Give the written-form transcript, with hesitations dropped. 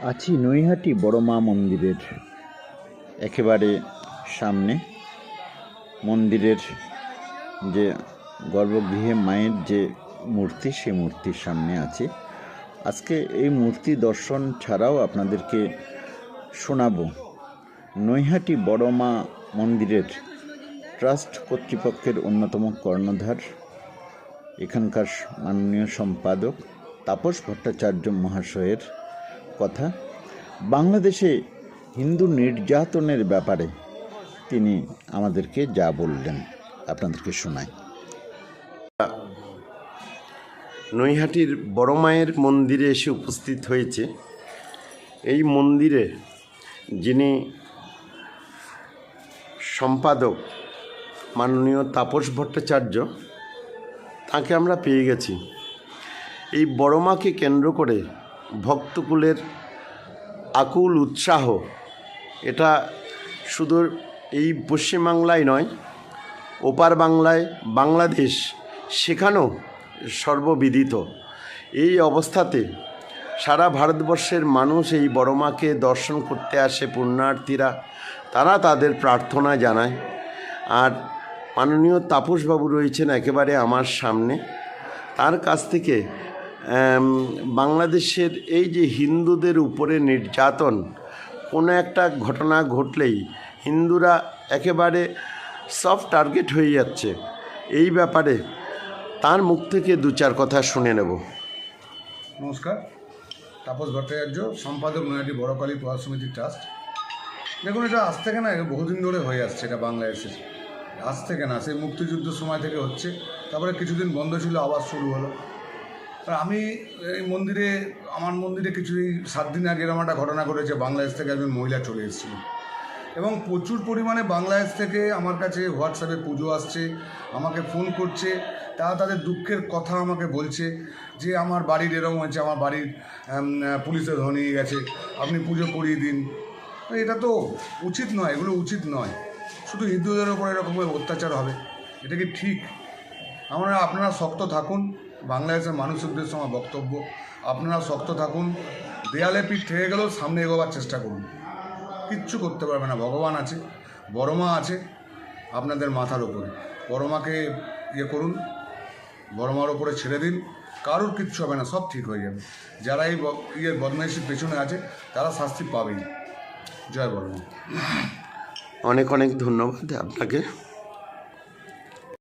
আছি নৈহাটি বড় মা মন্দিরের একেবারে সামনে। মন্দিরের যে গর্ভগৃহে মায়ের যে মূর্তি, সেই মূর্তির সামনে আছি। আজকে এই মূর্তি দর্শন ছাড়াও আপনাদেরকে শোনাবো নৈহাটি বড় মা মন্দিরের ট্রাস্ট কর্তৃপক্ষের অন্যতম কর্ণধার, এখানকার মাননীয় সম্পাদক তাপস ভট্টাচার্য মহাশয়ের কথা। বাংলাদেশে হিন্দু নির্যাতনের ব্যাপারে তিনি আমাদেরকে যা বললেন আপনাদেরকে শোনাই। নৈহাটির বড় মায়ের মন্দিরে এসে উপস্থিত হয়েছে। এই মন্দিরে যিনি সম্পাদক মাননীয় তাপস ভট্টাচার্য, তাকে আমরা পেয়ে গেছি। এই বড় মাকে কেন্দ্র করে ভক্তকুলের আকুল উৎসাহ, এটা শুধু এই পশ্চিমবাংলায় নয়, ওপার বাংলায়, বাংলাদেশ, সেখানেও সর্ববিদিত। এই অবস্থাতে সারা ভারতবর্ষের মানুষ এই বড় মাকে দর্শন করতে আসে, পুণ্যার্থীরা, তারা তাদের প্রার্থনা জানায়। আর মাননীয় তাপসবাবু রয়েছেন একেবারে আমার সামনে। তার কাছ থেকে বাংলাদেশের এই যে হিন্দুদের উপরে নির্যাতন, কোনো একটা ঘটনা ঘটলেই হিন্দুরা একেবারে সফট টার্গেট হয়ে যাচ্ছে, এই ব্যাপারে তার মুখ থেকে দু চার কথা শুনে নেব। নমস্কার, তাপস ভট্টাচার্য, সম্পাদক নৈহাটি বড়কালী প্রয়াস সমিতি ট্রাস্ট। দেখুন, এটা আজ থেকে না, বহুদিন ধরে হয়ে আসছে। এটা বাংলাদেশের আজ থেকে না, সেই মুক্তিযুদ্ধের সময় থেকে হচ্ছে। তারপরে কিছুদিন বন্ধ ছিল, আবার শুরু হলো। আমি এই মন্দিরে, আমার মন্দিরে কিছুই 7 দিন আগে এরকম একটা ঘটনা ঘটেছে। বাংলাদেশ থেকে একজন মহিলা চলে এসেছিল এবং প্রচুর পরিমাণে বাংলাদেশ থেকে আমার কাছে হোয়াটসঅ্যাপে পুজো আসছে, আমাকে ফোন করছে। তারা তাদের দুঃখের কথা আমাকে বলছে যে আমার বাড়ির এরকম হয়েছে, আমার বাড়ির পুলিশে ধরে নিয়ে গেছে, আপনি পুজো করিয়ে দিন। এটা তো উচিত নয়, এগুলো উচিত নয়। শুধু হিন্দুদের ওপর এরকমের অত্যাচার হবে, এটা কি ঠিক? আপনারা শক্ত থাকুন। বাংলাদেশের মানুষের উদ্দেশ্যে আমার বক্তব্য, আপনারা শক্ত থাকুন। দেয়ালে পিঠ থেকে গেলেও সামনে এগোবার চেষ্টা করুন। কিচ্ছু করতে পারবে না, ভগবান আছে, বড় মা আছে আপনাদের মাথার ওপরে। বড় মাকে করুন, বড় মার ওপরে ছেড়ে দিন, কারোর কিচ্ছু হবে না, সব ঠিক হয়ে যাবে। যারা এই বদমাইশির পেছনে আছে তারা শাস্তি পাবেই। জয় বড় মা। অনেক অনেক ধন্যবাদ আপনাকে।